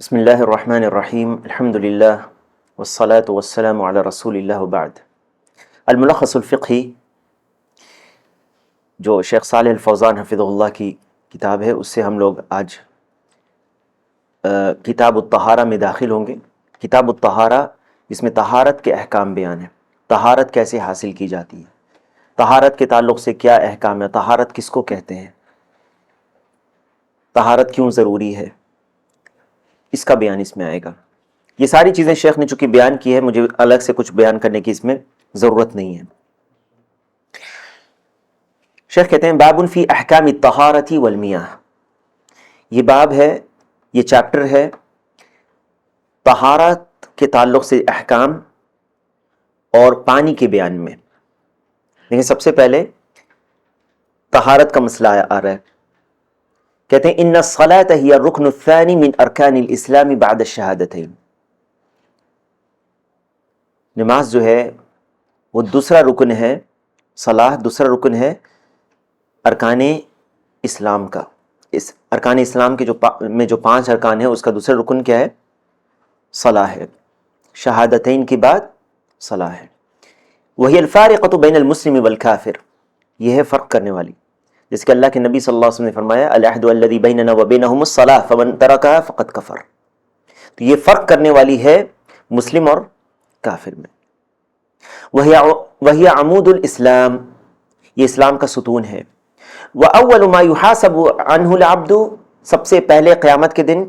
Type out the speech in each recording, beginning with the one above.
بسم اللہ الرحمن الرحیم الحمد للہ والصلاة والسلام علی رسول اللہ وبعد۔ الملخص الفقہی جو شیخ صالح الفوزان حفظہ اللہ کی کتاب ہے، اس سے ہم لوگ آج کتاب الطہارہ میں داخل ہوں گے۔ کتاب الطہارہ، اس میں طہارت کے احکام بیان ہیں، طہارت کیسے حاصل کی جاتی ہے، طہارت کے تعلق سے کیا احکام ہے، طہارت کس کو کہتے ہیں، طہارت کیوں ضروری ہے، اس کا بیان اس میں آئے گا۔ یہ ساری چیزیں شیخ نے چونکہ بیان کی ہے، مجھے الگ سے کچھ بیان کرنے کی اس میں ضرورت نہیں ہے۔ شیخ کہتے ہیں باب فی احکام الطہارۃ والمیاہ، یہ باب ہے، یہ چیپٹر ہے طہارت کے تعلق سے احکام اور پانی کے بیان میں۔ لیکن سب سے پہلے طہارت کا مسئلہ آ رہا ہے۔ کہتے ہیں ان الصلاۃ ہی الرکن الثانی من ارکان الاسلام بعد الشہادتین، نماز جو ہے وہ دوسرا رکن ہے، صلاح دوسرا رکن ہے ارکان اسلام کا۔ اس ارکان اسلام کے میں جو 5 ارکان ہیں، اس کا دوسرا رکن کیا ہے؟ صلاح ہے، شہادتین کے بعد صلاح ہے۔ وہی الفارقۃ بین المسلم والکافر، یہ ہے فرق کرنے والی، جس کہ اللہ کے نبی صلی اللہ علیہ وسلم نے فرمایا العہد الذی بیننا وبینہم الصلاۃ فمن ترکھا فقد کفر، تو یہ فرق کرنے والی ہے مسلم اور کافر میں۔ وہی عمود الاسلام، یہ اسلام کا ستون ہے۔ وَأَوَّلُ مَا يُحَاسَبُ عَنْهُ الْعَبْدُ، سب سے پہلے قیامت کے دن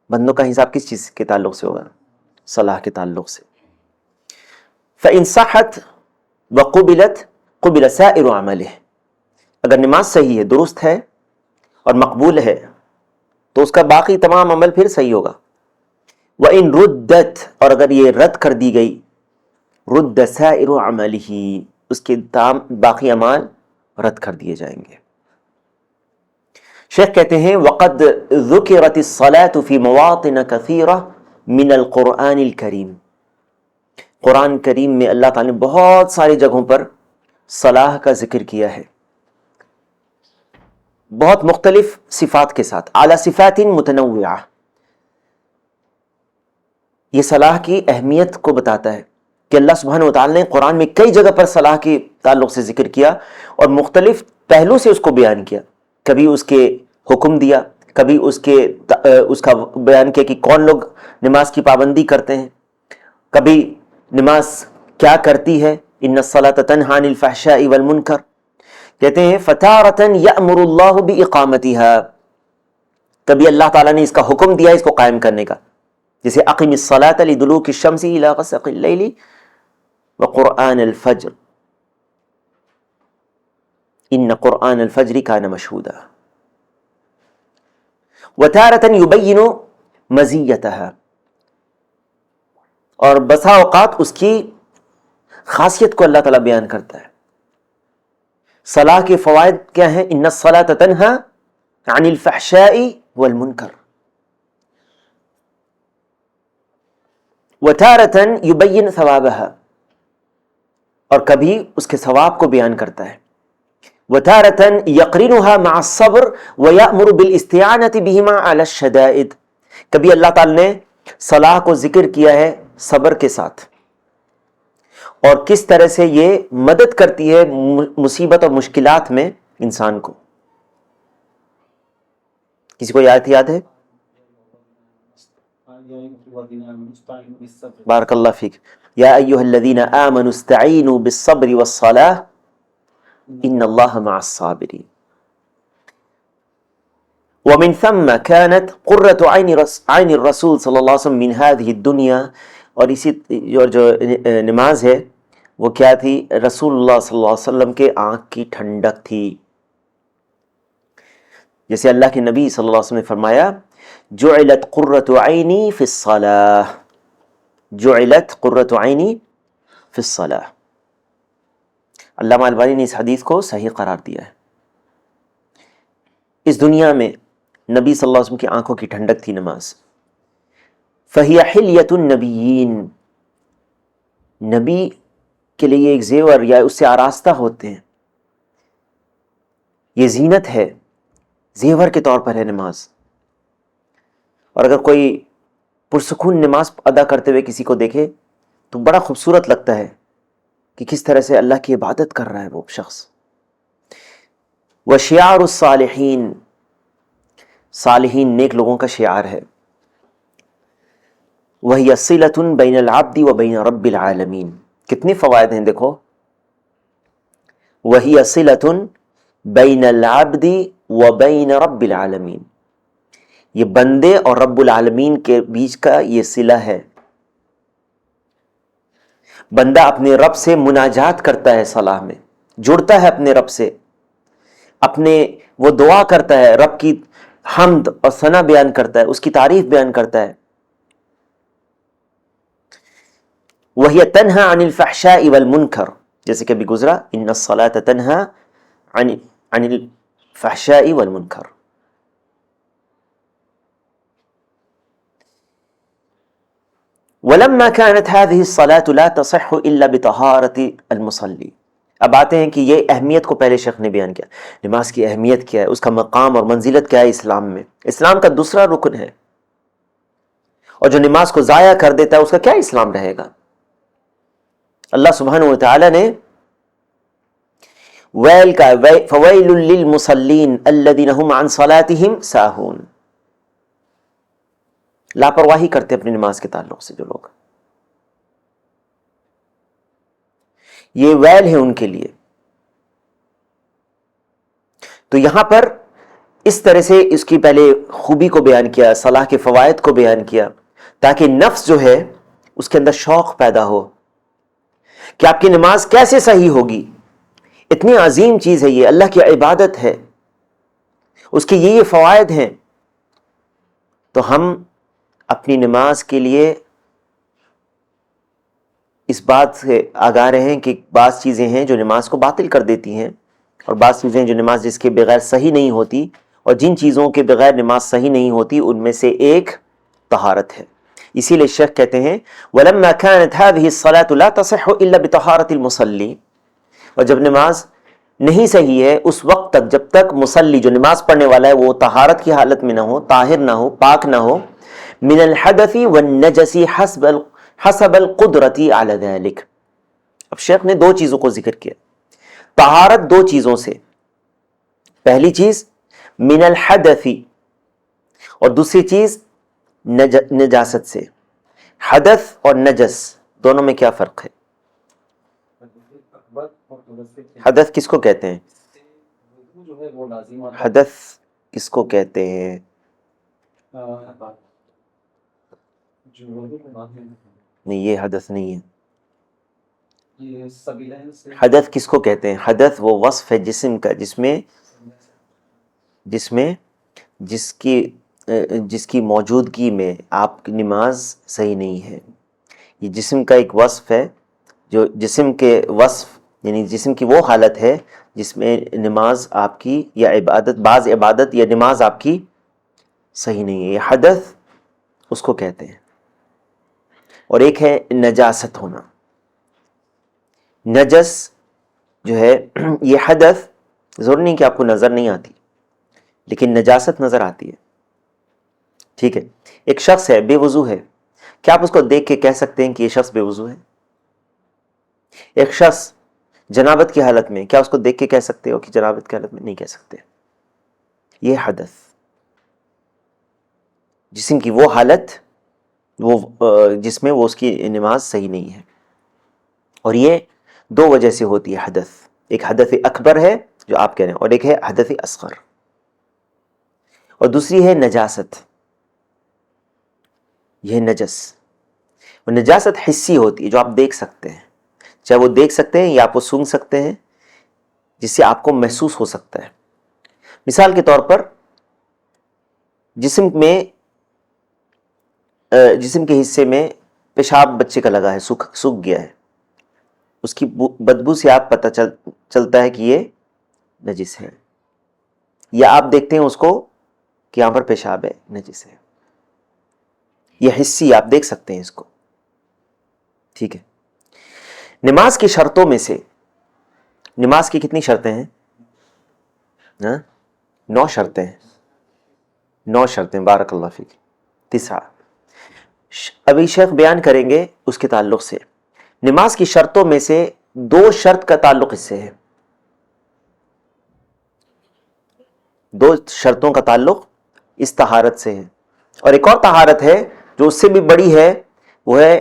بندوں کا حساب کس چیز کے تعلق سے ہوگا؟ صلاح کے تعلق سے۔ فَإِن صَحَّتْ وَقُبِلَتْ قُبِلَ سَائِرُ عَمَلِهِ، اگر نماز صحیح ہے، درست ہے اور مقبول ہے تو اس کا باقی تمام عمل پھر صحیح ہوگا۔ وَإِن رُدَّتْ، اور اگر یہ رد کر دی گئی، رُدَّ سَائِرُ عَمَلِهِ، اس کے باقی اعمال رد کر دیے جائیں گے۔ شیخ کہتے ہیں وَقَدْ ذُكِرَتِ الصَّلَاةُ فِي مَوَاطِنَ كَثِيرَةٍ مِنَ الْقُرْآنِ الْكَرِيمِ، قرآن کریم میں اللہ تعالیٰ نے بہت ساری جگہوں پر صلاح کا ذکر کیا ہے، بہت مختلف صفات کے ساتھ، اعلیٰ صفات متنوعہ۔ یہ صلاح کی اہمیت کو بتاتا ہے کہ اللہ سبحانہ وتعالی نے قرآن میں کئی جگہ پر صلاح کے تعلق سے ذکر کیا اور مختلف پہلو سے اس کو بیان کیا۔ کبھی اس کے حکم دیا، کبھی اس کا بیان کیا کہ کون لوگ نماز کی پابندی کرتے ہیں، کبھی نماز کیا کرتی ہے، ان الصلاۃ تنہی عن الفحشاء والمنکر۔ کہتے ہیں فتارۃ یأمر اللہ باقامتها، کبھی اللہ تعالیٰ نے اس کا حکم دیا اس کو قائم کرنے کا، جیسے اقم الصلاۃ لدلوک الشمس الی غسق اللیل وقرآن الفجر ان قرآن الفجر کان مشہودا۔ وتارۃ یبین مزیتها، اور بسا اوقات اس کی خاصیت کو اللہ تعالیٰ بیان کرتا ہے۔ صلاح کے فوائد کیا ہیں؟ ان الصلاۃ تنہی عن الفحشاء والمنکر۔ وتارۃ یبین ثوابها، اور کبھی اس کے ثواب کو بیان کرتا ہے۔ وتارۃ یقرنها مع الصبر ویأمر بالاستعانۃ بہما علی الشدائد، کبھی اللہ تعالی نے صلاح کو ذکر کیا ہے صبر کے ساتھ، اور کس طرح سے یہ مدد کرتی ہے مصیبت اور مشکلات میں انسان کو۔ کسی کو آیت یاد ہے؟ بارک اللہ فیک۔ یا ایھا الذین آمنوا استعینوا بالصبر والصلاۃ ان اللہ مع الصابرین۔ ومن ثم كانت قرۃ عین الرسول صلی اللہ علیہ وسلم من هذه الدنیا، اور اسی جو نماز ہے وہ کیا تھی؟ رسول اللہ صلی اللہ علیہ وسلم کے آنکھ کی ٹھنڈک تھی، جیسے اللہ کے نبی صلی اللہ علیہ وسلم نے فرمایا جعلت قرۃ عینی فی الصلاۃ، جعلت قرۃ عینی فی الصلاۃ۔ علامہ البانی نے اس حدیث کو صحیح قرار دیا ہے۔ اس دنیا میں نبی صلی اللہ علیہ وسلم کی آنکھوں کی ٹھنڈک تھی نماز۔ فہی حلیۃ النبیین، نبی کے لیے ایک زیور یا اس سے آراستہ ہوتے ہیں، یہ زینت ہے، زیور کے طور پر ہے نماز۔ اور اگر کوئی پرسکون نماز ادا کرتے ہوئے کسی کو دیکھے تو بڑا خوبصورت لگتا ہے کہ کس طرح سے اللہ کی عبادت کر رہا ہے وہ شخص. وشعار الصالحین، صالحین نیک لوگوں کا شعار ہے. وہی صلۃ بین العبد و بین رب العالمین. کتنے فوائد ہیں دیکھو. وہی صلۃ بین العبد و بین رب العالمین، یہ بندے اور رب العالمین کے بیچ کا یہ صلہ ہے. بندہ اپنے رب سے مناجات کرتا ہے، صلاح میں جڑتا ہے اپنے رب سے، اپنے وہ دعا کرتا ہے، رب کی حمد اور ثنا بیان کرتا ہے، اس کی تعریف بیان کرتا ہے. وہی تنہا عن الفحشاء والمنکر، جیسے کہ ابھی گزرا ان الصلاۃ تنہا عن الفحشاء والمنکر. ولما كانت هذه الصلاة لا تصح الا بطهارة المصلي. اب آتے ہیں کہ یہ اہمیت کو پہلے شیخ نے بیان کیا. نماز کی اہمیت کیا ہے، اس کا مقام اور منزلت کیا ہے اسلام میں. اسلام کا دوسرا رکن ہے، اور جو نماز کو ضائع کر دیتا ہے اس کا کیا اسلام رہے گا. اللہ سبحانہ وتعالی نے ویل کا فویل للمصلین الذین هم عن صلاتهم ساہون، لاپرواہی کرتے اپنی نماز کے تعلق سے جو لوگ، یہ ویل ہے ان کے لیے. تو یہاں پر اس طرح سے اس کی پہلے خوبی کو بیان کیا، صلاح کے فوائد کو بیان کیا، تاکہ نفس جو ہے اس کے اندر شوق پیدا ہو کہ آپ کی نماز کیسے صحیح ہوگی. اتنی عظیم چیز ہے یہ، اللہ کی عبادت ہے، اس کے یہ فوائد ہیں. تو ہم اپنی نماز کے لیے اس بات سے آگاہ رہیں کہ بعض چیزیں ہیں جو نماز کو باطل کر دیتی ہیں، اور بعض چیزیں جو نماز جس کے بغیر صحیح نہیں ہوتی، اور جن چیزوں کے بغیر نماز صحیح نہیں ہوتی ان میں سے ایک طہارت ہے. اسی لیے شیخ کہتے ہیں وَلَمَّا كَانَتْ هَذِهِ الصَّلَاةُ لَا تَصِحُّ إِلَّا بِطَهَارَةِ الْمُصَلِّ. اور جب نماز نہیں صحیح ہے اس وقت تک جب تک مصلی جو نماز پڑھنے والا ہے وہ طہارت کی حالت میں نہ ہو، طاہر نہ ہو، پاک نہ ہو، من الحدث والنجس حسب القدرت علی ذلك. اب شیخ نے دو چیزوں کو ذکر کیا. طہارت دو چیزوں سے، پہلی چیز من الحدث اور دوسری چیز نجاست سے. حدث اور نجس دونوں میں کیا فرق ہے؟ حدث کس کو کہتے ہیں؟ حدث کس کو کہتے ہیں؟ نہیں، یہ حدث نہیں ہے. حدث کس کو کہتے ہیں؟ حدث وہ وصف ہے جسم کا جس کی موجودگی میں آپ کی نماز صحیح نہیں ہے. یہ جسم کا ایک وصف ہے، جو جسم کے وصف یعنی جسم کی وہ حالت ہے جس میں نماز آپ کی یا بعض عبادت یا نماز آپ کی صحیح نہیں ہے. یہ حدث اس کو کہتے ہیں. اور ایک ہے نجاست ہونا. نجس جو ہے یہ حدث ضرور نہیں کہ آپ کو نظر نہیں آتی، لیکن نجاست نظر آتی ہے. ٹھیک ہے، ایک شخص ہے بے وضو ہے، کیا آپ اس کو دیکھ کے کہہ سکتے ہیں کہ یہ شخص بے وضو ہے؟ ایک شخص جنابت کی حالت میں، کیا اس کو دیکھ کے کہہ سکتے ہو کہ جنابت کی حالت میں؟ نہیں کہہ سکتے. یہ حدث جسم کی وہ حالت جس میں وہ اس کی نماز صحیح نہیں ہے. اور یہ دو وجہ سے ہوتی ہے حدث. ایک حدث اکبر ہے جو آپ کہہ رہے ہیں، اور ایک ہے حدث اصغر، اور دوسری ہے نجاست. یہ نجس اور نجاست حسی ہوتی ہے جو آپ دیکھ سکتے ہیں، چاہے وہ دیکھ سکتے ہیں یا آپ وہ سونگھ سکتے ہیں، جس سے آپ کو محسوس ہو سکتا ہے. مثال کے طور پر جسم کے حصے میں پیشاب بچے کا لگا ہے، سوکھ گیا ہے، اس کی بدبو سے آپ پتہ چلتا ہے کہ یہ نجس ہے، یا آپ دیکھتے ہیں اس کو کہ یہاں پر پیشاب ہے، نجس ہے. یہ حسی آپ دیکھ سکتے ہیں اس کو. ٹھیک ہے. نماز کی شرطوں میں سے، نماز کی کتنی شرطیں ہیں؟ 9 شرطیں ہیں. 9 شرطیں، بارک اللہ فیک. تیسرا ابھی شیخ بیان کریں گے اس کے تعلق سے. نماز کی شرطوں میں سے 2 شرط کا تعلق اس سے ہے. 2 شرطوں کا تعلق اس طہارت سے ہے. اور ایک اور طہارت ہے جو اس سے بھی بڑی ہے، وہ ہے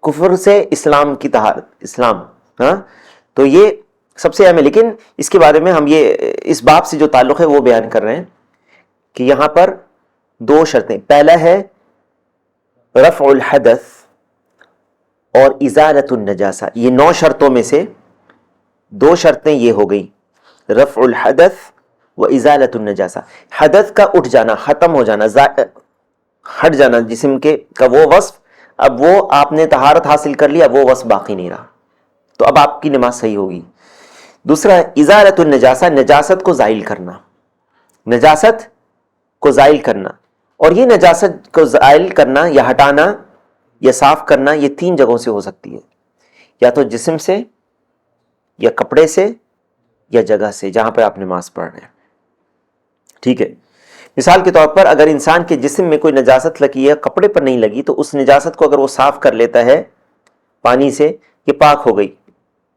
کفر سے اسلام کی طہارت. اسلام، ہاں، تو یہ سب سے اہم ہے. لیکن اس کے بارے میں ہم یہ اس باب سے جو تعلق ہے وہ بیان کر رہے ہیں کہ یہاں پر 2 شرطیں. پہلا ہے رفع الحدث اور ازالۃ النجاسہ. یہ 9 شرطوں میں سے 2 شرطیں یہ ہو گئی، رفع الحدث و ازالۃ النجاسہ. حدث کا اٹھ جانا، ختم ہو جانا، ہٹ جانا جسم کے کا وہ وصف، اب وہ آپ نے طہارت حاصل کر لیا، وہ وصف باقی نہیں رہا، تو اب آپ کی نماز صحیح ہوگی. دوسرا ازالۃ النجاسہ، نجاست کو زائل کرنا. نجاست کو زائل کرنا، اور یہ نجاست کو زائل کرنا یا ہٹانا یا صاف کرنا یہ 3 جگہوں سے ہو سکتی ہے، یا تو جسم سے، یا کپڑے سے، یا جگہ سے جہاں پہ آپ نماز پڑھ رہے ہیں. ٹھیک ہے، مثال کے طور پر اگر انسان کے جسم میں کوئی نجاست لگی ہے، کپڑے پر نہیں لگی، تو اس نجاست کو اگر وہ صاف کر لیتا ہے پانی سے، یہ پاک ہو گئی،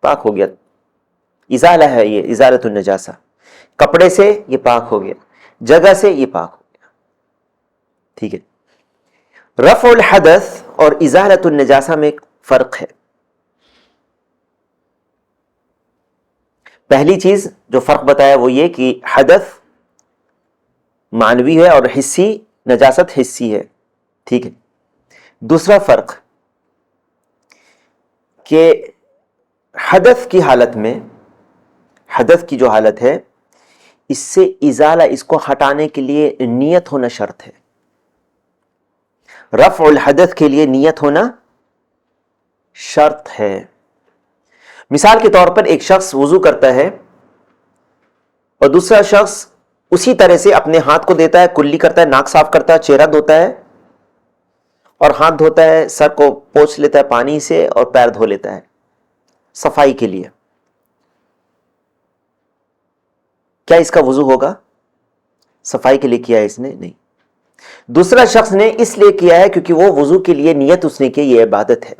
پاک ہو گیا. ازالہ ہے یہ، ازالۃ النجاسہ. کپڑے سے یہ پاک ہو گیا، جگہ سے یہ پاک ہو گیا. ٹھیک ہے. رفع الحدث اور ازالۃ النجاسہ میں ایک فرق ہے. پہلی چیز جو فرق بتایا وہ یہ کہ حدث معنوی ہے اور حسی، نجاست حسی ہے. ٹھیک ہے. دوسرا فرق کہ حدث کی حالت میں، حدث کی جو حالت ہے، اس سے ازالہ، اس کو ہٹانے کے لیے نیت ہونا شرط ہے. رفع الحدث کے لیے نیت ہونا شرط ہے. مثال کے طور پر ایک شخص وضو کرتا ہے اور دوسرا شخص اسی طرح سے اپنے ہاتھ کو دیتا ہے، کلی کرتا ہے، ناک صاف کرتا ہے، چہرہ دھوتا ہے اور ہاتھ دھوتا ہے، سر کو پوچھ لیتا ہے پانی سے اور پیر دھو لیتا ہے صفائی کے لیے. کیا اس کا وضو ہوگا؟ صفائی کے لیے کیا ہے اس نے؟ نہیں. دوسرا شخص نے اس لیے کیا ہے کیونکہ وہ وضو کے لیے نیت اس نے کی، یہ عبادت ہے.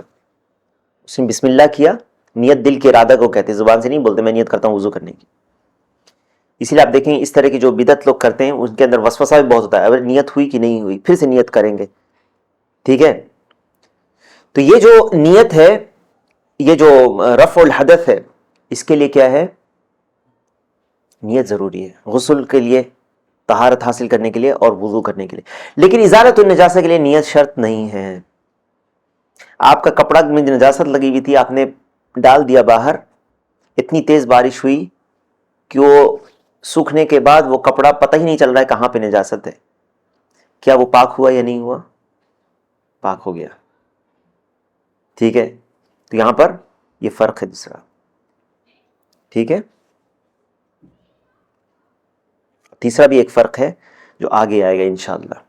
اس نے بسم اللہ کیا، نیت دل کے ارادہ کو کہتے ہیں، زبان سے نہیں بولتے میں نیت کرتا ہوں وضو کرنے کی. اسی لیے آپ دیکھیں اس طرح کی جو بدعت لوگ کرتے ہیں ان کے اندر وسوسہ بھی بہت ہوتا ہے، اگر نیت ہوئی کہ نہیں ہوئی، پھر سے نیت کریں گے. ٹھیک ہے. تو یہ جو نیت ہے، یہ جو رفع الحدث ہے، اس کے لیے کیا ہے؟ نیت ضروری ہے، غسل کے لیے، طہارت حاصل کرنے کے لیے اور وضو کرنے کے لیے. لیکن ازالۃ النجاسہ کے لیے نیت شرط نہیں ہے. آپ کا کپڑا میں نجاست لگی ہوئی تھی، آپ نے ڈال دیا باہر، اتنی تیز بارش ہوئی کہ وہ سوکھنے کے بعد وہ کپڑا پتہ ہی نہیں چل رہا ہے کہاں پہ نجاست ہے. کیا وہ پاک ہوا یا نہیں ہوا؟ پاک ہو گیا. ٹھیک ہے. تو یہاں پر یہ فرق ہے دوسرا. ٹھیک ہے. تیسرا بھی ایک فرق ہے جو آگے آئے گا انشاءاللہ.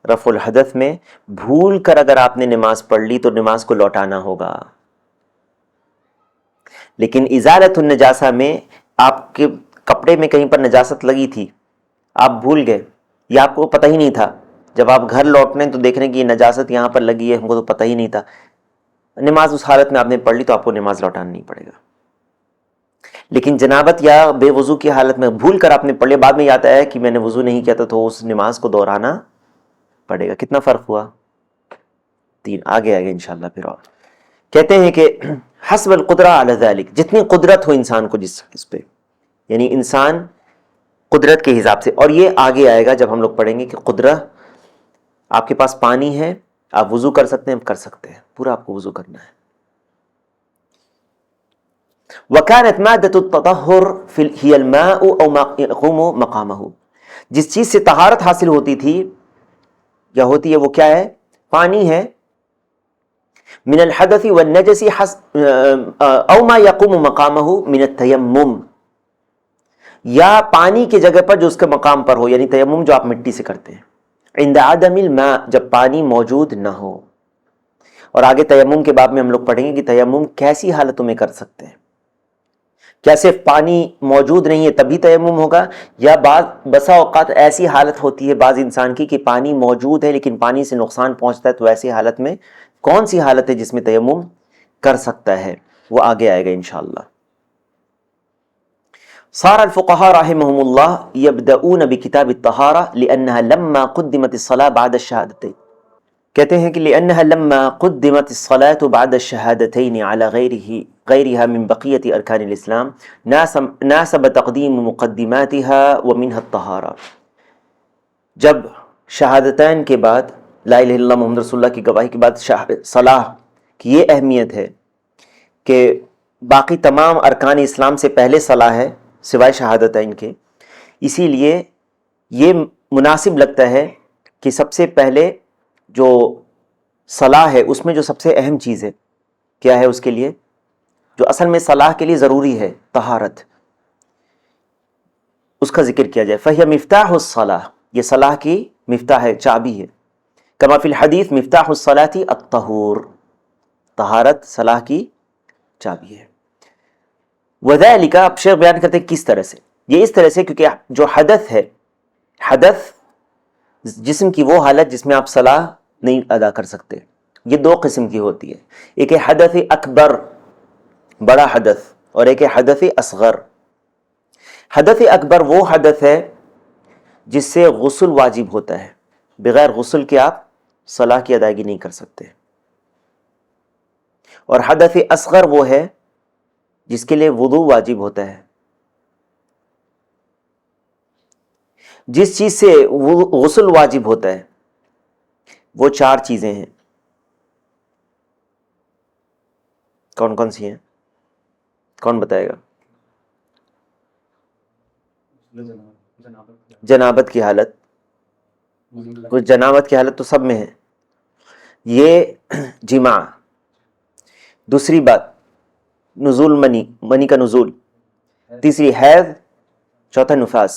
رفع الحدث میں بھول کر اگر آپ نے نماز پڑھ لی تو نماز کو لوٹانا ہوگا. لیکن ازالۃ النجاسہ میں آپ کے کپڑے میں کہیں پر نجاست لگی تھی، آپ بھول گئے یا آپ کو پتہ ہی نہیں تھا، جب آپ گھر لوٹنے تو دیکھ رہے کہ یہ نجاست یہاں پر لگی ہے، ہم کو تو پتہ ہی نہیں تھا، نماز اس حالت میں آپ نے پڑھ لی تو آپ کو نماز لوٹانا نہیں پڑے گا. لیکن جنابت یا بے وضو کی حالت میں بھول کر آپ نے پڑھ لیا، بعد میں یہ آتا ہے کہ میں نے وضو نہیں کیا تھا، تو اس نماز کو دہرانا پڑے گا. کتنا فرق ہوا؟ 3. آگے آگے انشاءاللہ. پھر اور کہتے ہیں کہ حسب القدرہ علی ذلک، جتنی قدرت ہو انسان کو اس پہ، یعنی انسان قدرت کے حساب سے. اور یہ آگے آئے گا جب ہم لوگ پڑھیں گے کہ قدرت، آپ کے پاس پانی ہے، آپ وضو کر سکتے ہیں، کر سکتے ہیں، پورا آپ کو وضو کرنا ہے. وَكَانَتْ مَادَّةُ التَّطَهُّرِ هِيَ الْمَاءُ أَوْ مَا يَقُومُ مَقَامَهُ. جس چیز سے طہارت حاصل ہوتی تھی یا ہوتی ہے وہ کیا ہے؟ پانی ہے. من الحدث والنجس او ما يقوم مقامه من التيمم، یا پانی کی جگہ پر جو اس کے مقام پر ہو، یعنی تیمم جو آپ مٹی سے کرتے ہیں. عند عدم الماء، جب پانی موجود نہ ہو. اور آگے تیمم کے باب میں ہم لوگ پڑھیں گے کہ تیمم کیسی حالتوں میں کر سکتے ہیں. کیا صرف پانی موجود نہیں ہے تبھی تیمم ہوگا، یا بسا اوقات ایسی حالت ہوتی ہے بعض انسان کی کہ پانی موجود ہے لیکن پانی سے نقصان پہنچتا ہے، تو ایسی حالت میں کون سی حالت ہے جس میں تیمم کر سکتا ہے، وہ آگے آئے گا انشاءاللہ۔ صار الفقهاء رحمهم الله يبدؤون بكتاب الطهارة لأنها لما قدمت الصلاة بعد الشهادتين، کہتے ہیں کہ لأنها لما قدمت الصلاة بعد الشهادتين على غيرها من بقية أركان الإسلام ناسب تقديم مقدماتها ومنها الطهارة، جب شہادتین کے بعد لا الہ الا اللہ محمد رسول اللہ کی گواہی کے بعد صلاح کی یہ اہمیت ہے کہ باقی تمام ارکان اسلام سے پہلے صلاح ہے سوائے شہادتین کے، اسی لیے یہ مناسب لگتا ہے کہ سب سے پہلے جو صلاح ہے اس میں جو سب سے اہم چیز ہے کیا ہے، اس کے لیے جو اصل میں صلاح کے لیے ضروری ہے طہارت، اس کا ذکر کیا جائے۔ فہی مفتاح الصلاح، یہ صلاح کی مفتاح ہے، چابی ہے۔ کما فی الحدیث مفتاح الصلاۃ الطہور، طہارت صلاح کی چابی ہے۔ وذالک، اب شیخ بیان کرتے ہیں کس طرح سے، یہ اس طرح سے کیونکہ جو حدث ہے، حدث جسم کی وہ حالت جس میں آپ صلاح نہیں ادا کر سکتے، یہ دو قسم کی ہوتی ہے، ایک ہے حدث اکبر بڑا حدث، اور ایک ہے حدث اصغر۔ حدث اکبر وہ حدث ہے جس سے غسل واجب ہوتا ہے، بغیر غسل کے آپ صلاح کی ادائیگی نہیں کر سکتے، اور حدث اصغر وہ ہے جس کے لیے وضو واجب ہوتا ہے۔ جس چیز سے غسل واجب ہوتا ہے وہ چار چیزیں ہیں، کون کون سی ہیں، کون بتائے گا؟ جنابت کی حالت، کچھ جنابت کی حالت تو سب میں ہے، یہ جماع، دوسری بات نزول منی کا نزول، تیسری حیض، چوتھا نفاس۔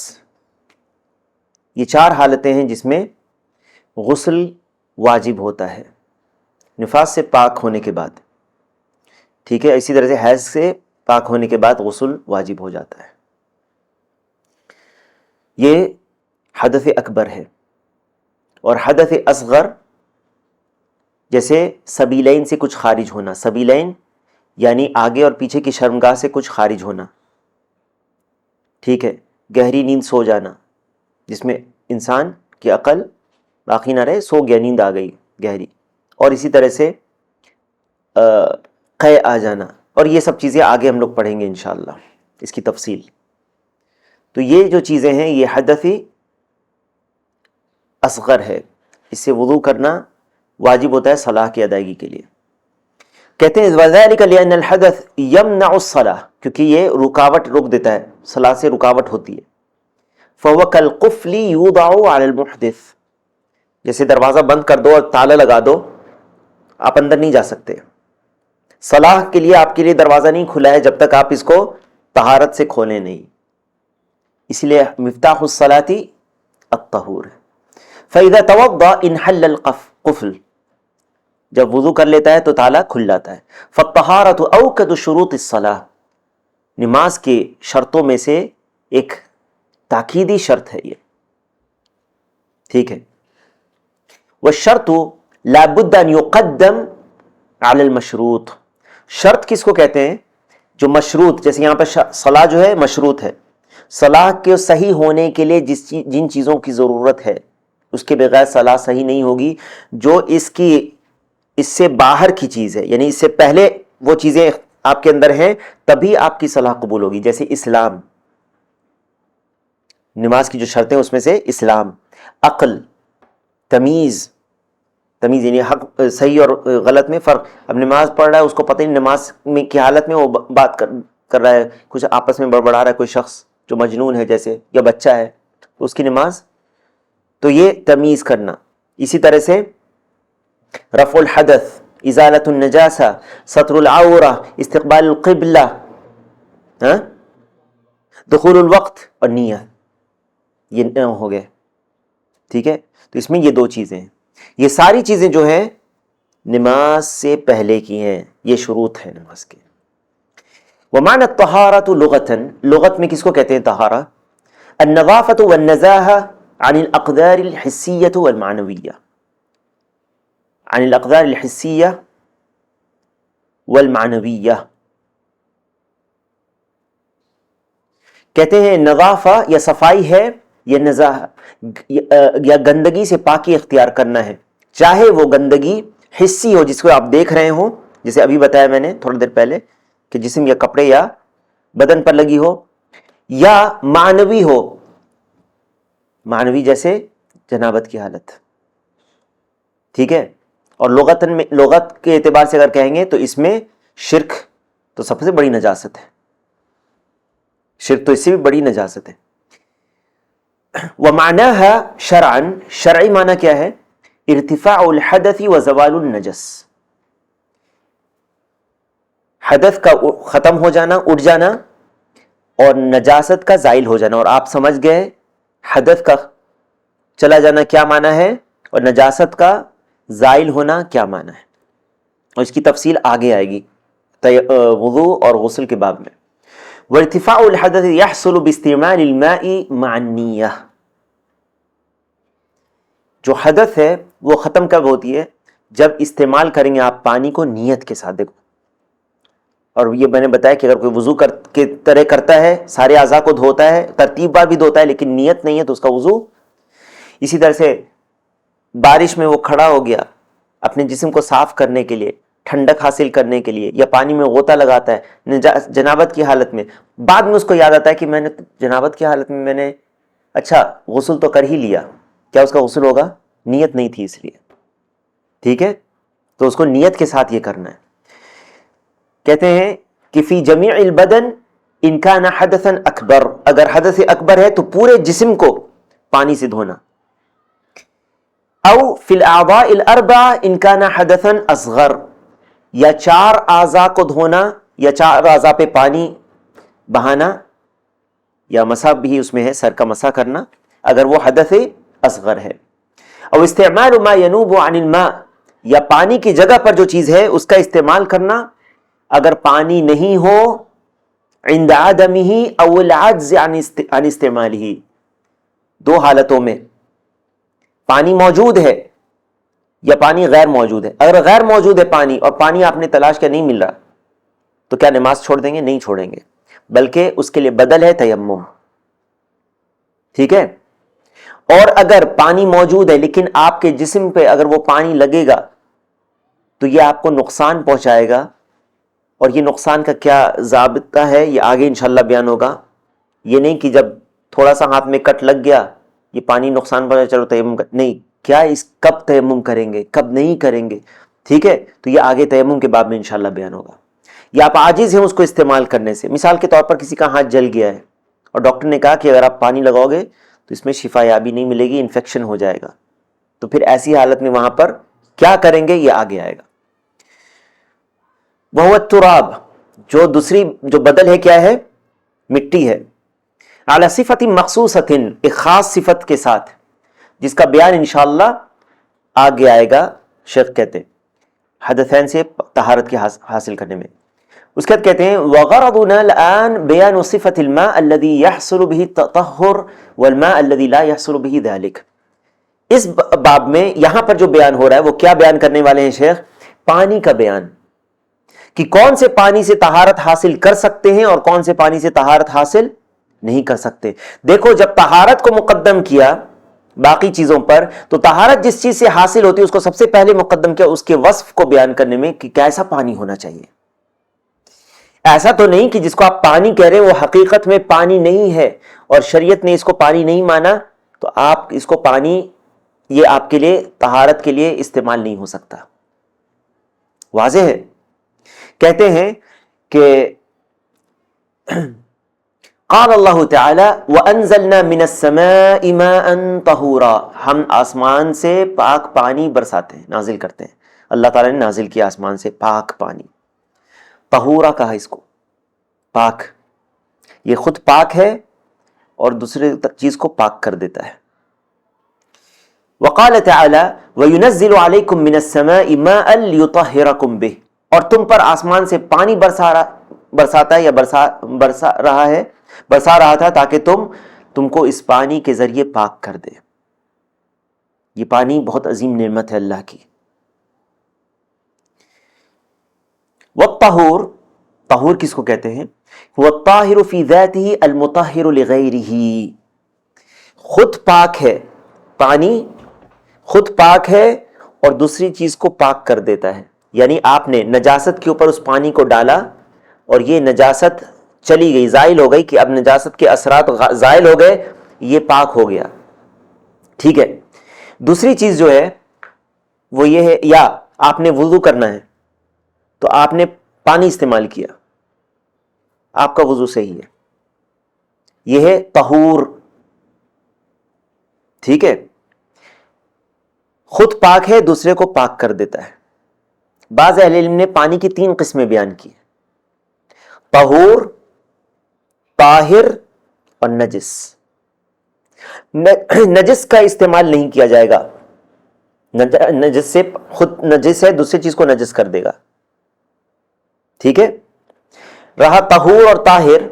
یہ چار حالتیں ہیں جس میں غسل واجب ہوتا ہے نفاس سے پاک ہونے کے بعد، ٹھیک ہے، اسی طرح سے حیض سے پاک ہونے کے بعد غسل واجب ہو جاتا ہے۔ یہ حدث اکبر ہے۔ اور حدث اصغر جیسے سبیلین سے کچھ خارج ہونا، سبیلین یعنی آگے اور پیچھے کی شرمگاہ سے کچھ خارج ہونا، ٹھیک ہے، گہری نیند سو جانا جس میں انسان کی عقل باقی نہ رہے، سو گیا، نیند آ گئی گہری، اور اسی طرح سے قے آ جانا، اور یہ سب چیزیں آگے ہم لوگ پڑھیں گے انشاءاللہ اس کی تفصیل۔ تو یہ جو چیزیں ہیں یہ حدث اصغر ہے، اس سے وضو کرنا واجب ہوتا ہے صلاح کی ادائیگی کے لیے۔ کہتے ہیں وذلک لأن الحدث یمنع الصلاۃ، کیونکہ یہ رکاوٹ روک دیتا ہے، صلاح سے رکاوٹ ہوتی ہے۔ فهو كالقفل يوضع على المحدث، جیسے دروازہ بند کر دو اور تالا لگا دو، آپ اندر نہیں جا سکتے، صلاح کے لیے آپ کے لیے دروازہ نہیں کھلا ہے جب تک آپ اس کو طہارت سے کھولیں نہیں، اس لیے مفتاح الصلاۃ الطہور۔ فإذا توضأ انحل القفل، جب وضو کر لیتا ہے تو تالا کھل جاتا ہے۔ فالطہارۃ اوکد شروط الصلاۃ، نماز کے شرطوں میں سے ایک تاکیدی شرط ہے یہ، ٹھیک ہے۔ والشرط لا بد ان يقدم على المشروط، شرط کس کو کہتے ہیں؟ جو مشروط، جیسے یہاں پہ صلاح جو ہے مشروط ہے، صلاح کے صحیح ہونے کے لیے جن چیزوں کی ضرورت ہے اس کے بغیر صلاح صحیح نہیں ہوگی، جو اس سے باہر کی چیز ہے، یعنی اس سے پہلے وہ چیزیں آپ کے اندر ہیں تبھی آپ کی صلاح قبول ہوگی، جیسے اسلام، نماز کی جو شرطیں اس میں سے اسلام، عقل، تمیز یعنی حق صحیح اور غلط میں فرق، اب نماز پڑھ رہا ہے اس کو پتہ نہیں نماز میں کی حالت میں وہ بات کر رہا ہے، کچھ آپس میں بڑبڑا رہا ہے، کوئی شخص جو مجنون ہے جیسے، یا بچہ ہے تو اس کی نماز، تو یہ تمیز کرنا۔ اسی طرح سے رفع الحدث، ازالۃ النجاسہ، ستر العورہ، استقبال القبلہ، دخول الوقت اور نیت، یہ ہو گئے، ٹھیک ہے۔ تو اس میں یہ دو چیزیں ہیں، یہ ساری چیزیں جو ہیں نماز سے پہلے کی ہیں، یہ شروط ہیں نماز کے۔ ومعنى الطهارة لغة، لغت میں کس کو کہتے ہیں طہارہ؟ النظافة والنزاهة عن الأقدار الحسية والمعنوية، عن الأقدار الحسية والمعنوية. کہتے ہیں نظافہ یا صفائی ہے یا نزاہہ یا گندگی سے پاکی اختیار کرنا ہے، چاہے وہ گندگی حسی ہو جس کو آپ دیکھ رہے ہوں، جسے ابھی بتایا میں نے تھوڑی دیر پہلے کہ جسم یا کپڑے یا بدن پر لگی ہو، یا معنوی ہو، معنوی جیسے جنابت کی حالت. ٹھیک ہے. اور لغت کے اعتبار سے اگر کہیں گے تو اس میں شرک تو سب سے بڑی نجاست ہے، شرک تو اس سے بھی بڑی نجاست ہے. ومعناها شرعا، شرعی معنی کیا ہے؟ ارتفاع الحدث وزوال النجس، حدث کا ختم ہو جانا، اٹھ جانا، اور نجاست کا زائل ہو جانا. اور آپ سمجھ گئے حدث کا چلا جانا کیا معنی ہے اور نجاست کا زائل ہونا کیا معنی ہے، اور اس کی تفصیل آگے آئے گی وضو اور غسل کے باب میں. وارتفاع الحدث يحصل باستعمال الماء مع النية، جو حدث ہے وہ ختم کب ہوتی ہے؟ جب استعمال کریں گے آپ پانی کو نیت کے ساتھ. دیکھو، اور یہ میں نے بتایا کہ اگر کوئی وضو کے طرح کرتا ہے، سارے اعضاء کو دھوتا ہے، ترتیب بار بھی دھوتا ہے، لیکن نیت نہیں ہے تو اس کا وضو. اسی طرح سے بارش میں وہ کھڑا ہو گیا اپنے جسم کو صاف کرنے کے لیے، ٹھنڈک حاصل کرنے کے لیے، یا پانی میں غوطہ لگاتا ہے جنابت کی حالت میں، بعد میں اس کو یاد آتا ہے کہ میں نے جنابت کی حالت میں نے اچھا غسل تو کر ہی لیا، کیا اس کا غسل ہوگا؟ نیت نہیں تھی اس لیے. ٹھیک ہے. تو اس کو نیت کے ساتھ یہ کرنا ہے. کہتے ہیں کہ فی جمیع البدن ان کان حدثا اکبر، اگر حدث اکبر ہے تو پورے جسم کو پانی سے دھونا. او فی الاعضاء الاربعہ ان کان حدثا اصغر، یا 4 اعضاء کو دھونا، یا 4 اعضاء پہ پانی بہانا، یا مسح بھی اس میں ہے، سر کا مسح کرنا اگر وہ حدث اصغر ہے. او استعمال ما ینوب عن الماء، یا پانی کی جگہ پر جو چیز ہے اس کا استعمال کرنا اگر پانی نہیں ہو، عند عدمه او العجز عن استعماله، 2 حالتوں میں، پانی موجود ہے یا پانی غیر موجود ہے. اگر غیر موجود ہے پانی، اور پانی آپ نے تلاش کیا نہیں مل رہا، تو کیا نماز چھوڑ دیں گے؟ نہیں چھوڑیں گے، بلکہ اس کے لیے بدل ہے تیمم. ٹھیک ہے. اور اگر پانی موجود ہے لیکن آپ کے جسم پہ اگر وہ پانی لگے گا تو یہ آپ کو نقصان پہنچائے گا، اور یہ نقصان کا کیا ضابطہ ہے یہ آگے انشاءاللہ بیان ہوگا. یہ نہیں کہ جب تھوڑا سا ہاتھ میں کٹ لگ گیا یہ پانی نقصان پہنچا چلو تیمم نہیں، کیا کب تیمم کریں گے، کب نہیں کریں گے. ٹھیک ہے. تو یہ آگے تیمم کے باب میں انشاءاللہ بیان ہوگا. یا آپ عاجز ہیں اس کو استعمال کرنے سے، مثال کے طور پر کسی کا ہاتھ جل گیا ہے اور ڈاکٹر نے کہا کہ اگر آپ پانی لگاؤ گے تو اس میں شفا یابی نہیں ملے گی، انفیکشن ہو جائے گا، تو پھر ایسی حالت میں وہاں پر کیا کریں گے یہ آگے آئے گا. وہ التراب، جو بدل ہے کیا ہے؟ مٹی ہے. علی صفت مخصوصۃ، ایک خاص صفت کے ساتھ، جس کا بیان انشاءاللہ آگے آئے گا. شیخ کہتے ہیں حدثین سے طہارت کے حاصل کرنے میں. اس کے بعد کہتے ہیں وغرضنا الآن بیان صفت الماء الذي يحصل به التطہر والماء الذي لا يحصل به ذلك. اس باب میں یہاں پر جو بیان ہو رہا ہے وہ کیا بیان کرنے والے ہیں شیخ؟ پانی کا بیان، کہ کون سے پانی سے طہارت حاصل کر سکتے ہیں اور کون سے پانی سے طہارت حاصل نہیں کر سکتے. دیکھو جب طہارت کو مقدم کیا باقی چیزوں پر، تو طہارت جس چیز سے حاصل ہوتی ہے اس کو سب سے پہلے مقدم کیا اس کے وصف کو بیان کرنے میں کہ کیسا پانی ہونا چاہیے. ایسا تو نہیں کہ جس کو آپ پانی کہہ رہے ہیں وہ حقیقت میں پانی نہیں ہے اور شریعت نے اس کو پانی نہیں مانا تو آپ اس کو پانی یہ آپ کے لیے طہارت کے لیے استعمال نہیں ہو سکتا. واضح ہے. کہتے ہیں کہ قال اللہ تعالی وانزلنا من السماء ماء طہورا، ہم آسمان سے پاک پانی برساتے ہیں، نازل کرتے ہیں. اللہ تعالی نے نازل کیا آسمان سے پاک پانی. طہورا کہا اس کو، پاک، یہ خود پاک ہے اور دوسرے چیز کو پاک کر دیتا ہے. وقال تعالی وینزل علیکم من السماء ماء لیطہرکم بہ، اور تم پر آسمان سے پانی برساتا ہے یا برسا رہا تھا تاکہ تم کو اس پانی کے ذریعے پاک کر دے. یہ پانی بہت عظیم نعمت ہے اللہ کی. والطہور، طہور کس کو کہتے ہیں؟ والطاہر فی ذاتہ المطہر لغیرہ، خود پاک ہے، پانی خود پاک ہے اور دوسری چیز کو پاک کر دیتا ہے. یعنی آپ نے نجاست کے اوپر اس پانی کو ڈالا اور یہ نجاست چلی گئی، زائل ہو گئی، کہ اب نجاست کے اثرات زائل ہو گئے، یہ پاک ہو گیا. ٹھیک ہے. دوسری چیز جو ہے وہ یہ ہے، یا آپ نے وضو کرنا ہے تو آپ نے پانی استعمال کیا، آپ کا وضو صحیح ہے، یہ ہے طہور. ٹھیک ہے. خود پاک ہے، دوسرے کو پاک کر دیتا ہے. بعض اہل علم نے پانی کی 3 قسمیں بیان کی: طہور، طاہر اور نجس. نجس کا استعمال نہیں کیا جائے گا، نجس سے خود نجس ہے، دوسری چیز کو نجس کر دے گا. ٹھیک ہے. رہا طہور اور طاہر،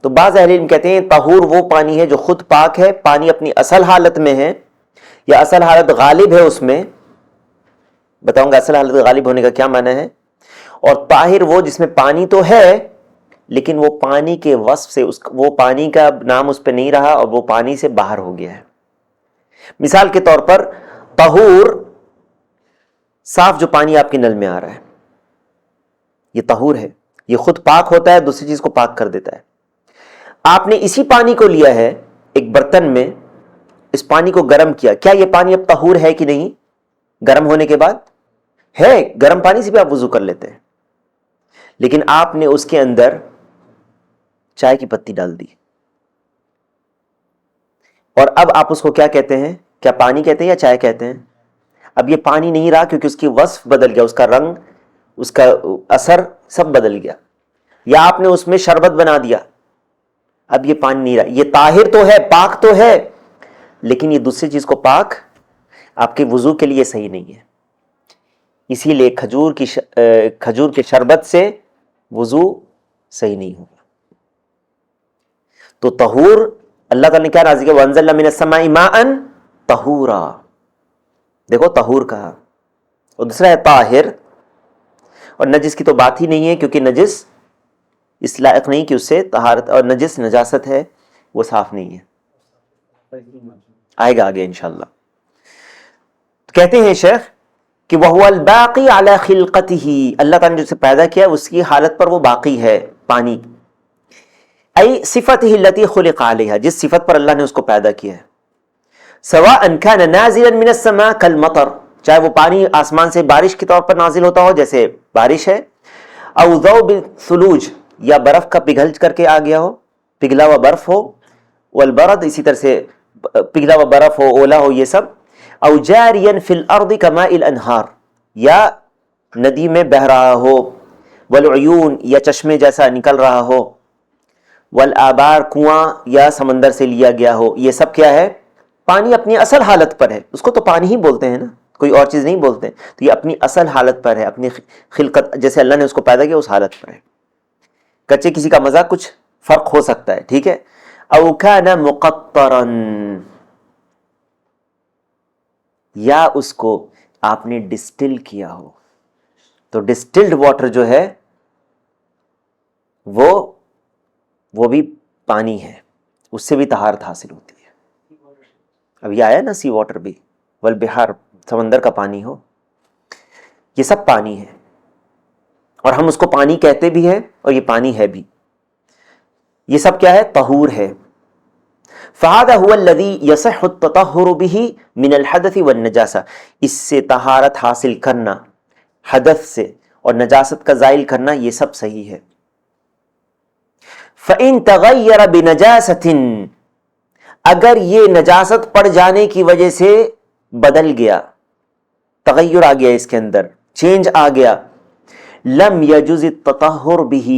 تو بعض اہل علم کہتے ہیں طہور وہ پانی ہے جو خود پاک ہے، پانی اپنی اصل حالت میں ہے یا اصل حالت غالب ہے، اس میں بتاؤں گا اصل حالت غالب ہونے کا کیا معنی ہے. اور طاہر وہ جس میں پانی تو ہے لیکن وہ پانی کے وصف سے وہ پانی کا نام اس پہ نہیں رہا اور وہ پانی سے باہر ہو گیا ہے. مثال کے طور پر طہور، صاف جو پانی آپ کے نل میں آ رہا ہے، یہ طہور ہے، یہ خود پاک ہوتا ہے، دوسری چیز کو پاک کر دیتا ہے. آپ نے اسی پانی کو لیا ہے ایک برتن میں، اس پانی کو گرم کیا، کیا یہ پانی اب طہور ہے کہ نہیں؟ گرم ہونے کے بعد ہے. گرم پانی سے بھی آپ وضو کر لیتے ہیں، لیکن آپ نے اس کے اندر چائے کی پتی ڈال دی اور اب آپ اس کو کیا کہتے ہیں؟ کیا پانی کہتے ہیں یا چائے کہتے ہیں؟ اب یہ پانی نہیں رہا کیونکہ اس کی وصف بدل گیا، اس کا رنگ، اس کا اثر سب بدل گیا. یا آپ نے اس میں شربت بنا دیا، اب یہ پانی نہیں رہا. یہ طاہر تو ہے، پاک تو ہے، لیکن یہ دوسری چیز کو پاک آپ کے وضو کے لیے صحیح نہیں ہے. اسی لیے کھجور کے شربت سے وضو صحیح نہیں ہوگا. تو طہور اللہ تعالیٰ نے کیا نازل کیا؟ وَأَنزَلْنَا مِنَ السَّمَاءِ مَاءً طَهُورًا. دیکھو طہور کہا. اور دوسرا ہے طاہر، اور نجس کی تو بات ہی نہیں ہے کیونکہ نجس اس لائق نہیں کہ اس سے طہارت، اور نجس نجاست ہے، وہ صاف نہیں ہے. آئے گا آگے انشاءاللہ. کہتے ہیں شیخ کہ وَهُوَ الْبَاقِي عَلَى خِلْقَتِهِ، اللہ تعالیٰ نے جسے پیدا کیا اس کی حالت پر وہ باقی ہے پانی. ای صفته التي خلق علیہا، جس صفت پر اللہ نے اس کو پیدا کیا ہے. سواء كان نازلا من السماء كالمطر، چاہے وہ پانی آسمان سے بارش کے طور پر نازل ہوتا ہو جیسے بارش ہے، او ذوب الثلوج، یا برف کا پگھل کر کے آ گیا ہو، پگھلا ہوا برف ہو، والبرد اسی طرح سے پگھلا ہوا برف ہو، اولا ہو، یہ سب. او جاریا فی الارض کماء الانہار، یا ندی میں بہہ رہا ہو، والعیون، یا چشمے جیسا نکل رہا ہو، والآبار، کنواں یا سمندر سے لیا گیا ہو. یہ سب کیا ہے؟ پانی اپنی اصل حالت پر ہے. اس کو تو پانی ہی بولتے ہیں نا، کوئی اور چیز نہیں بولتے. تو یہ اپنی اصل حالت پر ہے، اپنی خلقت جیسے اللہ نے اس کو پیدا کیا اس حالت پر ہے. کچے کسی کا مذاق کچھ فرق ہو سکتا ہے، ٹھیک ہے. او کان مقطرا، یا اس کو آپ نے ڈسٹل کیا ہو. تو ڈسٹلڈ واٹر جو ہے وہ بھی پانی ہے، اس سے بھی طہارت حاصل ہوتی ہے. اب یہ آیا نا سی واٹر بھی، والبحار، سمندر کا پانی ہو، یہ سب پانی ہے اور ہم اس کو پانی کہتے بھی ہیں اور یہ پانی ہے بھی. یہ سب کیا ہے؟ طہور ہے. فَهَذَا هُوَ الَّذِي يَصِحُّ التَّطَهُّرُ بِهِ مِنَ الْحَدَثِ وَالنَّجَاسَةِ، اس سے طہارت حاصل کرنا، حدث سے اور نجاست کا زائل کرنا، یہ سب صحیح ہے. فَإِن تَغَيَّرَ بِنَجَاسَةٍ، اگر یہ نجاست پڑ جانے کی وجہ سے بدل گیا، تغیر آ گیا، اس کے اندر چینج آ گیا، لم یجوز التطہر بہ،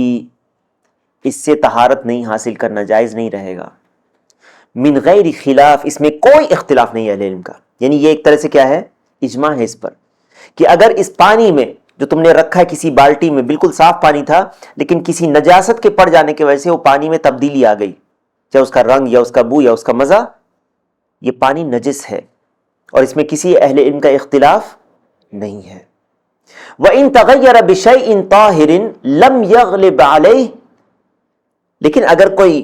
اس سے طہارت نہیں حاصل کرنا جائز نہیں رہے گا. من غیر خلاف، اس میں کوئی اختلاف نہیں ہے اہل علم کا. یعنی یہ ایک طرح سے کیا ہے؟ اجماع ہے اس پر کہ اگر اس پانی میں جو تم نے رکھا ہے کسی بالٹی میں، بالکل صاف پانی تھا لیکن کسی نجاست کے پڑ جانے کی وجہ سے وہ پانی میں تبدیلی آ گئی، چاہے اس کا رنگ یا اس کا بو یا اس کا مزہ، یہ پانی نجس ہے اور اس میں کسی اہل علم کا اختلاف نہیں ہے۔ وَإِن تَغَيَّرَ بِشَيْءٍ طَاهِرٍ لَمْ يَغْلِبْ عَلَيْهِ، لیکن اگر کوئی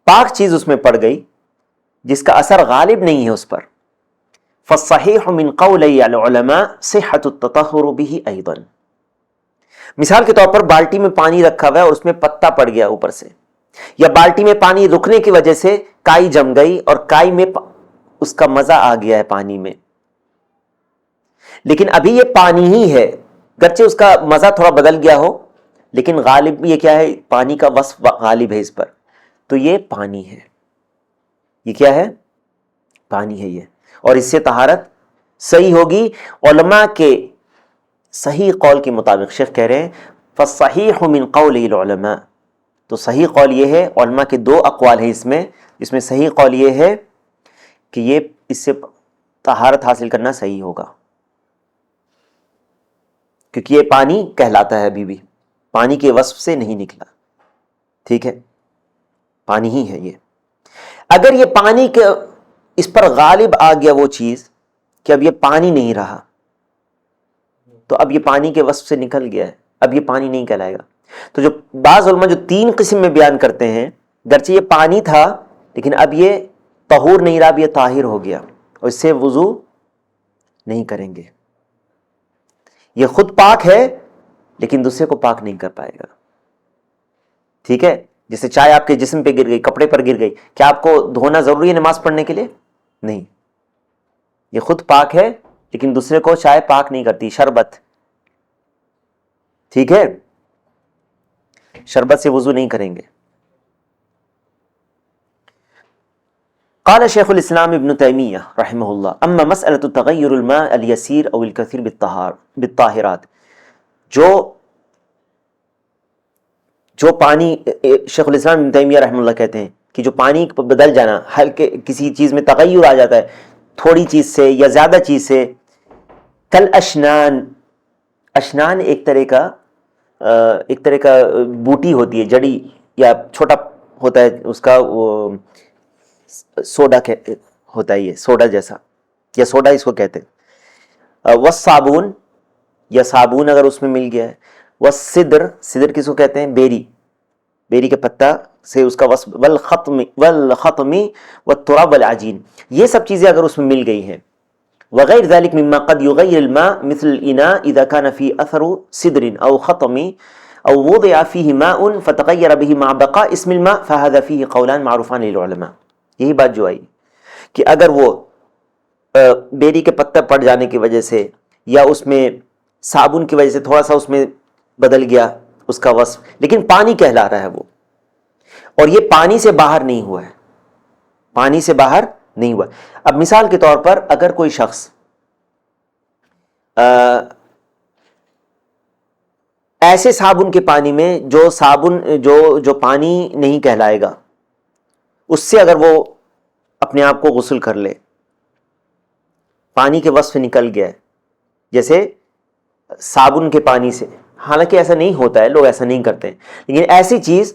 پاک چیز اس میں پڑ گئی جس کا اثر غالب نہیں ہے اس پر، فَالصَّحِيحُ مِنْ قَوْلَيْ الْعُلَمَاءِ صِحَّةُ التَّطَهُّرُ بِهِ أَيْضًا۔ مثال کے طور پر بالٹی میں پانی رکھا ہوا ہے اور اس میں پتا پڑ گیا اوپر سے، یا بالٹی میں پانی رکنے کی وجہ سے کائی جم گئی اور کائی میں اس کا مزہ آ گیا ہے پانی میں، لیکن ابھی یہ پانی ہی ہے، گرچہ اس کا مزہ تھوڑا بدل گیا ہو لیکن غالب یہ کیا ہے، پانی کا وصف غالب ہے اس پر، تو یہ پانی ہے، یہ کیا ہے، پانی ہے یہ، اور اس سے طہارت صحیح ہوگی۔ علماء کے صحیح قول کے مطابق شیخ کہہ رہے ہیں فَالصَّحِيحُ مِنْ قَوْلِ الْعُلَمَاءِ، تو صحیح قول یہ ہے، علماء کے دو اقوال ہیں اس میں صحیح قول یہ ہے کہ یہ اس سے طہارت حاصل کرنا صحیح ہوگا، کیونکہ یہ پانی کہلاتا ہے، ابھی بھی پانی کے وصف سے نہیں نکلا، ٹھیک ہے، پانی ہی ہے یہ۔ اگر یہ پانی کے اس پر غالب آ گیا وہ چیز کہ اب یہ پانی نہیں رہا، تو اب یہ پانی کے وصف سے نکل گیا ہے، اب یہ پانی نہیں کہلائے گا۔ تو جو بعض علماء جو تین قسم میں بیان کرتے ہیں، گرچہ یہ پانی تھا لیکن اب یہ طہور نہیں رہا، اب یہ طاہر ہو گیا اور اس سے وضو نہیں کریں گے، یہ خود پاک ہے لیکن دوسرے کو پاک نہیں کر پائے گا، ٹھیک ہے۔ جیسے چائے آپ کے جسم پہ گر گئی، کپڑے پر گر گئی، کیا آپ کو دھونا ضروری ہے نماز پڑھنے کے لیے؟ نہیں، یہ خود پاک ہے لیکن دوسرے کو چائے پاک نہیں کرتی، شربت، ٹھیک ہے، شربت سے وضو نہیں کریں گے۔ قال شیخ الاسلام ابن تیمیہ رحمہ اللہ اما مسألة تغیر الماء اليسیر او الکثیر بالطاہرات، جو پانی، شیخ الاسلام ابن تیمیہ رحمہ اللہ کہتے ہیں کہ جو پانی بدل جانا، ہلکے کسی چیز میں تغیر آ جاتا ہے، تھوڑی چیز سے یا زیادہ چیز سے، کل اشنان، اشنان ایک طرح کا بوٹی ہوتی ہے، جڑی یا چھوٹا ہوتا ہے، اس کا وہ سوڈا ہوتا ہے، یہ سوڈا جیسا، یا سوڈا اس کو کہتے ہیں، والصابون، یا صابون اگر اس میں مل گیا ہے، والصدر، صدر کس کو کہتے ہیں، بیری کے پتا سے اس کا وصف، والخطم والتراب والعجین، یہ سب چیزیں اگر اس میں مل گئی ہیں، وغیر ذلك مما قد يغير الماء مثل الاناء اذا كان في اثر صدر او خطم او وضع فيه ماء فتغير به مع بقاء اسم الماء فهذا فيه قولان معروفان للعلماء۔ یہی بات جو آئی کہ اگر وہ بیری کے پتا پڑ جانے کی وجہ سے یا اس میں صابن کی وجہ سے تھوڑا سا اس میں بدل گیا اس کا وصف، لیکن پانی کہلا رہا ہے وہ، اور یہ پانی سے باہر نہیں ہوا ہے، پانی سے باہر نہیں ہوا۔ اب مثال کے طور پر اگر کوئی شخص ایسے صابن کے پانی میں جو صابن جو پانی نہیں کہلائے گا، اس سے اگر وہ اپنے آپ کو غسل کر لے، پانی کے وصف نکل گیا ہے، جیسے صابن کے پانی سے، حالانکہ ایسا نہیں ہوتا ہے، لوگ ایسا نہیں کرتے، لیکن ایسی چیز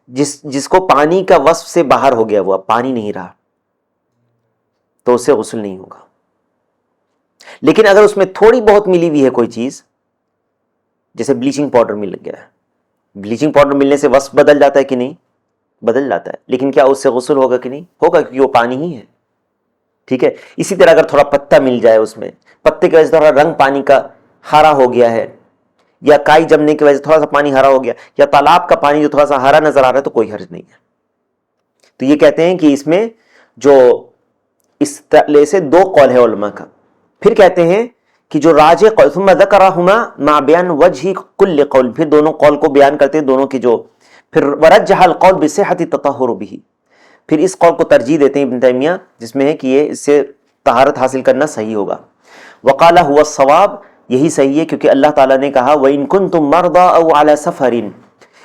جس کو پانی کا وصف سے باہر ہو گیا، وہ اب پانی نہیں رہا، تو اس سے غسل نہیں ہوگا۔ لیکن اگر اس میں تھوڑی بہت ملی ہوئی ہے کوئی چیز، جیسے بلیچنگ پاؤڈر مل گیا ہے، بلیچنگ پاؤڈر ملنے سے وصف بدل جاتا ہے کہ نہیں؟ بدل جاتا ہے، لیکن کیا اس سے غسل ہوگا کہ نہیں؟ ہوگا، کیونکہ وہ پانی ہی ہے، ٹھیک ہے۔ اسی طرح اگر تھوڑا پتا مل جائے، اس میں پتے کی وجہ سے تھوڑا رنگ پانی کا ہرا ہو گیا ہے، یا کائی جمنے کی وجہ سے تھوڑا سا پانی ہرا ہو گیا، یا تالاب کا پانی جو تھوڑا سا ہرا نظر آ رہا ہے، تو کوئی حرج نہیں ہے۔ تو یہ کہتے ہیں کہ اس میں جو اس طرح سے دو قول ہے علماء کا۔ پھر کہتے ہیں کہ جو راجح قول، ثم ذکرہما مع بیان وجہ کل قول، پھر دونوں قول کو بیان کرتے ہیں، دونوں کی جو، پھر ورجح القول بصحۃ التطہر به، پھر اس قول کو ترجیح دیتے ہیں ابن تیمیہ، جس میں ہے کہ یہ اس سے طہارت حاصل کرنا صحیح ہوگا۔ وقال هو الصواب، یہی صحیح ہے، کیونکہ اللہ تعالیٰ نے کہا وَإِن كُنتُم مَرْضَىٰ أَوْ عَلَىٰ سَفَرٍ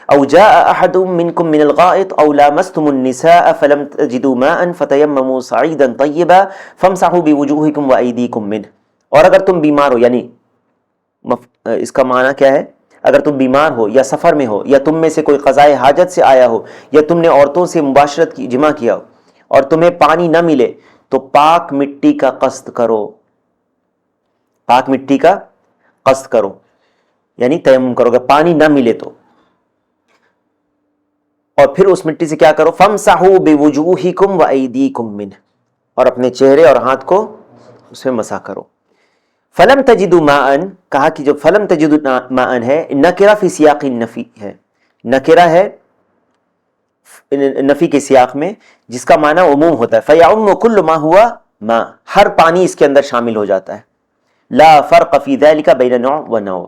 أَوْ جَاءَ أَحَدٌ مِّنكُم مِّنَ الْغَائِطِ أَوْ لَامَسْتُمُ النِّسَاءَ فَلَمْ تَجِدُوا مَاءً فَتَيَمَّمُوا صَعِيدًا طَيِّبًا فَامْسَحُوا بِوُجُوهِكُمْ وَأَيْدِيكُمْ مِنْهُ، اور اگر تم بیمار ہو، یعنی اس کا معنی کیا ہے؟ اگر تم بیمار ہو یا سفر میں ہو یا تم میں سے کوئی قضائے حاجت سے آیا ہو یا تم نے عورتوں سے مباشرت کی جمع کیا ہو اور تمہیں پانی نہ ملے تو پاک مٹی کا قصد کرو، پاک مٹی کا قصد کرو یعنی تیمم کرو اگر پانی نہ ملے تو، اور پھر اس مٹی سے کیا کرو؟ فَامْسَحُوا بِوُجُوهِكُمْ وَأَيْدِيكُمْ مِنْهُ، اور اپنے چہرے اور ہاتھ کو اس میں مسح کرو۔ فلم تجدوا ماءً، کہا کہ جو فلم تجدوا ماءً ہے نکرہ فی سیاق النفی ہے، نکرہ ہے نفی کے سیاق میں جس کا معنی عموم ہوتا ہے، فَيَعُمُّ كُلُّ مَا هُوَ ماء، ہر پانی اس کے اندر شامل ہو جاتا ہے۔ لا فرق فی ذلک بین نوع و نوع،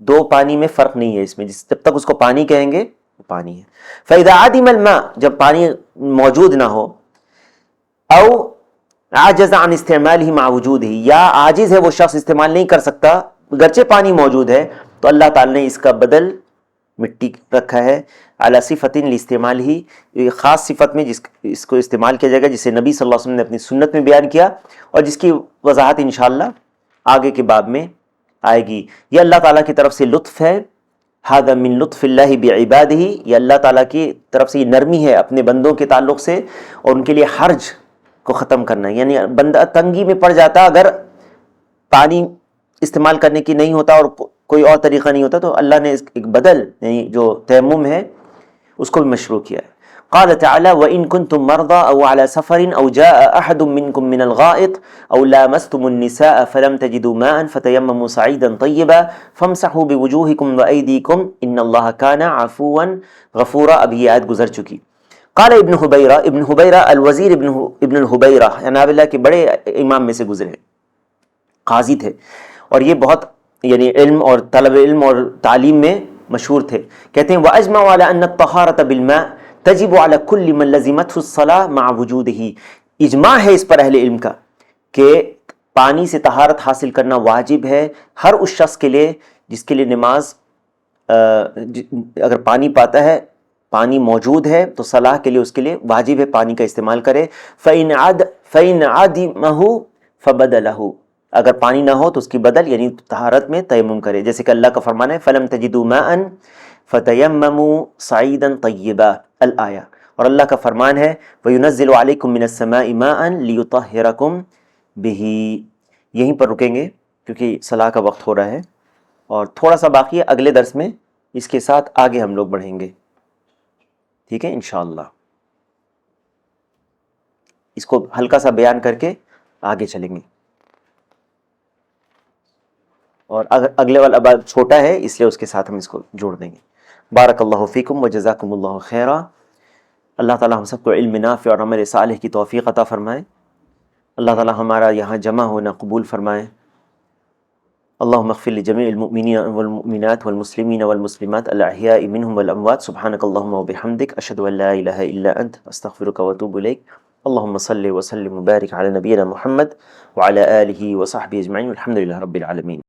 دو پانی میں فرق نہیں ہے اس میں، جب تک اس کو پانی کہیں گے وہ پانی ہے۔ فَإِذَا عَدِمَ الْمَاء، جب پانی موجود نہ ہو، او عاجز عن استعمالہ مع وجودہ، یا عاجز ہے وہ شخص استعمال نہیں کر سکتا گرچہ پانی موجود ہے، تو اللہ تعالی نے اس کا بدل مٹی رکھا ہے، علی صفت لاستعمال ہی، خاص صفت میں جس اس کو استعمال کیا جائے گا، جسے نبی صلی اللہ علیہ وسلم نے اپنی سنت میں بیان کیا اور جس کی وضاحت انشاءاللہ آگے کے باب میں آئے گی۔ یہ اللہ تعالیٰ کی طرف سے لطف ہے، ھذا من لطف اللہ بعبادہ، یہ اللہ تعالیٰ کی طرف سے یہ نرمی ہے اپنے بندوں کے تعلق سے، اور ان کے لیے حرج کو ختم کرنا ہے، یعنی بندہ تنگی میں پڑ جاتا اگر پانی استعمال کرنے کی نہیں ہوتا اور کوئی اور طریقہ نہیں ہوتا، تو اللہ نے ایک بدل یعنی جو تیمم ہے اس کو بھی مشروع کیا ہے۔ قال تعالی وَإِن كُنتُم مَرْضَىٰ أَوْ عَلَىٰ سَفَرٍ أَوْ جَاءَ أَحَدٌ مِّنكُم مِّنَ الْغَائِطِ أَوْ لَامَسْتُمُ النِّسَاءَ فَلَمْ تَجِدُوا مَاءً فَتَيَمَّمُوا صَعِيدًا طَيِّبًا فَامْسَحُوا بِوُجُوهِكُمْ وَأَيْدِيكُمْ إِنَّ اللَّهَ كَانَ عَفُوًّا غَفُورًا، اب یہ آیت گزر چکی۔ قال ابن حبیرہ، ابن حبیرہ الوزیر ابن الحبیرہ عناب اللہ کے بڑے امام میں سے گزرے، قاضی تھے، اور یہ بہت یعنی علم اور طلب علم اور تعلیم میں مشہور تھے۔ کہتے ہیں وَأَجْمَعُوا عَلَىٰ أَنَّ الطَّهَارَةَ بِالْمَاءِ تَجِبُ عَلَىٰ كُلِّ مَنْ لَزِمَتْهُ الصَّلَاةُ مَعَ وُجُودِهِ، اجماع ہے اس پر اہل علم کا کہ پانی سے طہارت حاصل کرنا واجب ہے ہر اس شخص کے لیے جس کے لیے نماز اگر پانی پاتا ہے، پانی موجود ہے تو صلاح کے لیے اس کے لیے واجب ہے پانی کا استعمال کرے۔ فَإِنْ عَدِمَهُ فَبَدَلَهُ، اگر پانی نہ ہو تو اس کی بدل یعنی طہارت میں تیمم کرے، جیسے کہ اللہ کا فرمان ہے فَلَمْ تَجِدُوا مَاءً فَتَيَمَّمُوا صَعِيدًا طَيِّبًا الآیہ، اور اللہ کا فرمان ہے وَيُنَزِّلُ عَلَيْكُم مِّنَ السَّمَاءِ مَاءً لِيُطَهِّرَكُم بِهِ۔ یہیں پر رکیں گے کیونکہ صلاح کا وقت ہو رہا ہے اور تھوڑا سا باقی ہے، اگلے درس میں اس کے ساتھ آگے ہم لوگ بڑھیں گے، ٹھیک ہے انشاءاللہ۔ اس کو ہلکا سا بیان کر کے آگے چلیں گے، اور اگلے والا بات چھوٹا ہے اس لیے اس کے ساتھ ہم اس کو جوڑ دیں گے۔ بارک اللہ فیکم و جزاکم اللہ خیرا۔ اللہ تعالی ہم سب کو علم نافع اور عمل صالح کی توفیق عطا فرمائے۔ اللہ تعالی ہمارا یہاں جمع ہونا قبول فرمائے۔ اللہم اغفر لجمیع المؤمنین والمؤمنات والمسلمین والمسلمات الاحیاء منہم والاموات، سبحانک اللہم وبحمدک، اشہد ان لا الہ الا انت، استغفرک واتوب الیک۔ اللہم صلی وسلم وبارک علی نبینا محمد وعلی آلہ وصحبہ اجمعین، والحمد للہ رب العالمین۔